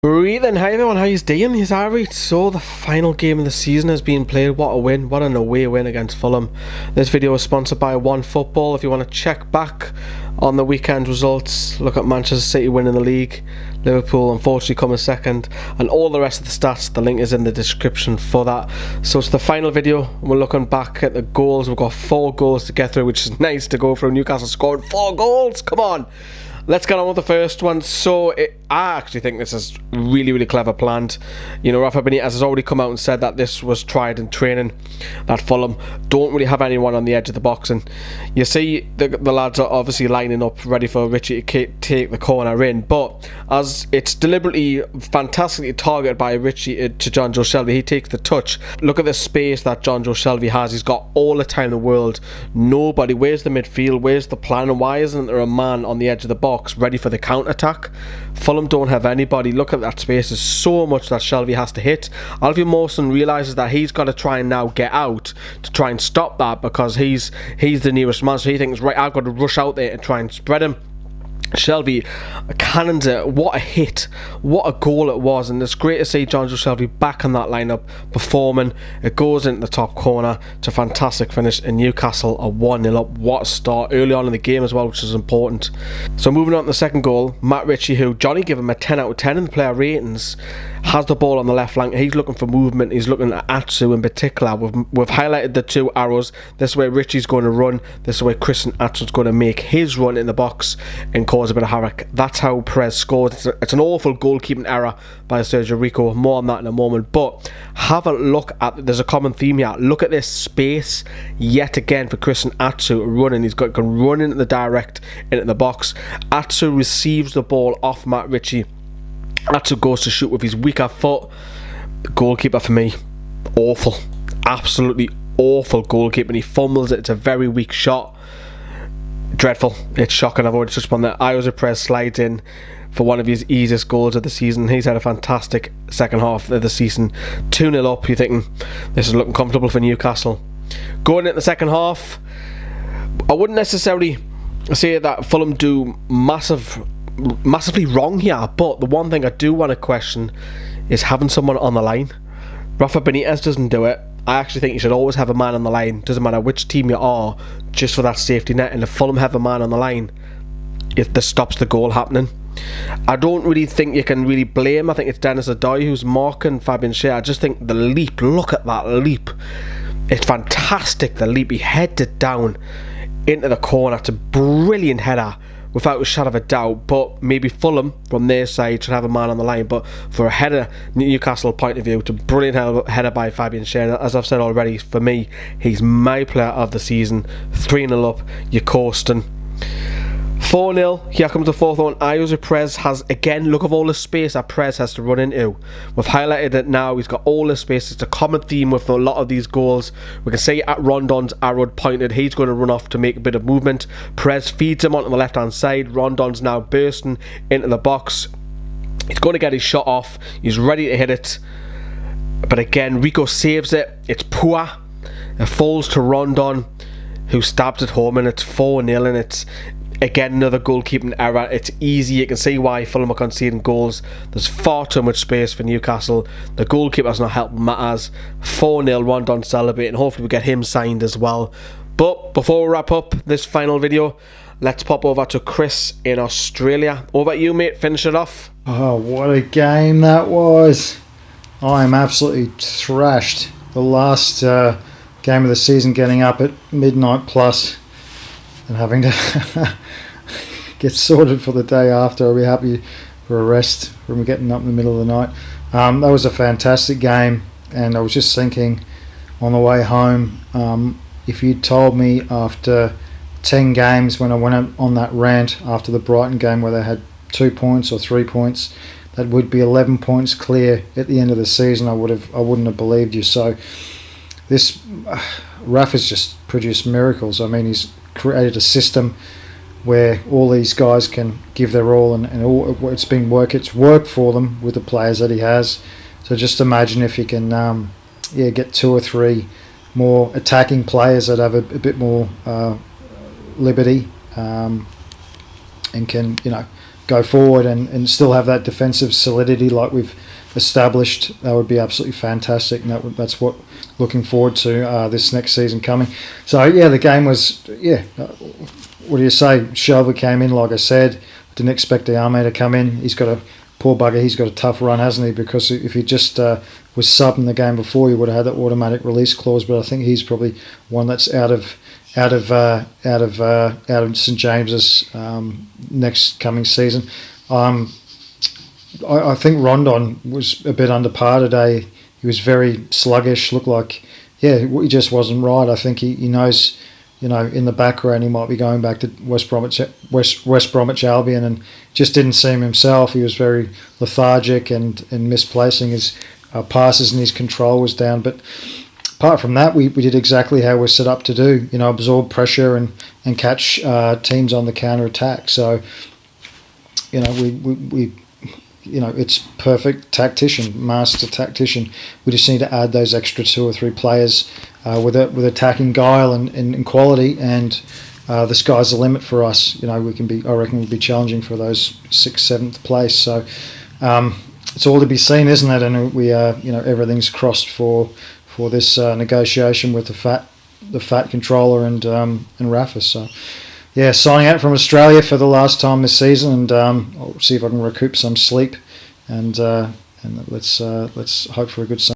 Breathing. Hi everyone, how you doing? He's Harry. So the final game of the season has been played. What a win, what an away win against Fulham. This video is sponsored by One Football. If you want to check back on the weekend results, look at Manchester City winning the league, Liverpool unfortunately coming second, and all the rest of the stats, the link is in the description for that. So it's the final video. We're looking back at the goals. We've got 4 goals to get through, which is nice to go through. Newcastle scoring 4 goals, come on. Let's get on with the first one. I actually think this is really clever planned. You know, Rafa Benitez has already come out and said that this was tried in training, that Fulham don't really have anyone on the edge of the box, and you see the lads are obviously lining up ready for Richie to take the corner in, but as it's deliberately fantastically targeted by Richie to Jonjo Shelvey, he takes the touch. Look at the space that Jonjo Shelvey has. He's got all the time in the world. Nobody. Where's the midfield? Where's the plan? And why isn't there a man on the edge of the box ready for the counter-attack? Fulham don't have anybody. Look at that space. There's so much that Shelvey has to hit. Alfie Mawson realises that he's got to try and now get out to try and stop that, because he's the nearest man, so he thinks, right, I've got to rush out there and try and spread him. Shelvey cannons it. What a hit, what a goal it was, and it's great to see Jonjo Shelvey back in that lineup performing. It goes into the top corner. It's a fantastic finish, and Newcastle are 1-0 up. What a start early on in the game as well, which is important. So moving on to the second goal, Matt Ritchie, who Johnny gave him a 10 out of 10 in the player ratings, has the ball on the left flank. He's looking for movement. He's looking at Atsu in particular. We've highlighted the 2 arrows. This is where Ritchie's going to run. This is where Christian Atsu's going to make his run in the box and cause a bit of havoc. That's how Perez scored. It's an awful goalkeeping error by Sergio Rico. More on that in a moment. But have a look at, there's a common theme here. Look at this space yet again for Christian Atsu running. He's can run into the direct into the box. Atsu receives the ball off Matt Ritchie. Atsu goes to shoot with his weaker foot. The goalkeeper, for me, awful. Absolutely awful goalkeeping. He fumbles it. It's a very weak shot. Dreadful. It's shocking. I've already touched upon that. Ayoze Perez slides in for one of his easiest goals of the season. He's had a fantastic second half of the season. 2-0 up. You're thinking, this is looking comfortable for Newcastle. Going into the second half, I wouldn't necessarily say that Fulham do massively wrong here, but the one thing I do want to question is having someone on the line. Rafa Benitez doesn't do it. I actually think you should always have a man on the line, doesn't matter which team you are, just for that safety net. And if Fulham have a man on the line, if this stops the goal happening. I don't really think you can really blame, I think it's Dennis Adoy who's marking Fabian Schär. I just think the leap, look at that leap, it's fantastic. The leap, he heads it down into the corner. It's a brilliant header without a shadow of a doubt, but maybe Fulham from their side should have a man on the line. But for a header, Newcastle point of view, it's a brilliant header by Fabian Schär. As I've said already, for me, he's my player of the season. 3-0 up, you're coasting. 4-0, here comes the fourth one. Ayoze Perez has, again, look at all the space that Perez has to run into. We've highlighted it now, he's got all the space. It's a common theme with a lot of these goals. We can see at Rondon's arrow pointed, he's going to run off to make a bit of movement. Perez feeds him onto the left hand side. Rondon's now bursting into the box. He's going to get his shot off. He's ready to hit it. But again, Rico saves it. It's poor. It falls to Rondon, who stabs it home, and it's 4-0, and it's again another goalkeeping error. It's easy, you can see why Fulham are conceding goals. There's far too much space for Newcastle. The goalkeeper's not helping matters. 4-0, Rondon celebrating. Hopefully we get him signed as well. But before we wrap up this final video, let's pop over to Chris in Australia. Over at you, mate, finish it off. Oh, what a game that was. I am absolutely thrashed. The last game of the season, getting up at midnight plus and having to get sorted for the day after. I'll be happy for a rest from getting up in the middle of the night. That was a fantastic game, and I was just thinking on the way home, if you'd told me after 10 games, when I went on that rant after the Brighton game where they had 2 points or 3 points, that would be 11 points clear at the end of the season, I wouldn't have believed you. So this Rafa's just produced miracles. I mean, he's created a system where all these guys can give their all, and all it's worked for them with the players that he has. So just imagine if you can get 2 or 3 more attacking players that have a bit more liberty and can go forward and still have that defensive solidity like we've established, that would be absolutely fantastic, and that's what looking forward to this next season coming. So yeah, the game was what do you say? Shelvey came in, like I said. Didn't expect Diame to come in. He's got a poor bugger. He's got a tough run, hasn't he? Because if he just was subbed in the game before, he would have had that automatic release clause. But I think he's probably one that's out of St James's next coming season. I think Rondon was a bit under par today. He was very sluggish. Looked like, he just wasn't right. I think he knows, in the background he might be going back to West Bromwich Albion, and just didn't seem himself. He was very lethargic and misplacing his passes, and his control was down. But apart from that, we did exactly how we're set up to do. Absorb pressure and catch teams on the counter attack. So, we it's perfect master tactician. We just need to add those extra 2 or 3 players with attacking guile and quality, and the sky's the limit for us. I reckon we'll be challenging for those 6th, 7th place. So it's all to be seen, isn't it? And we everything's crossed for this negotiation with the fat controller and Rafa. So. Yeah, signing out from Australia for the last time this season, and I'll see if I can recoup some sleep, and let's hope for a good summer.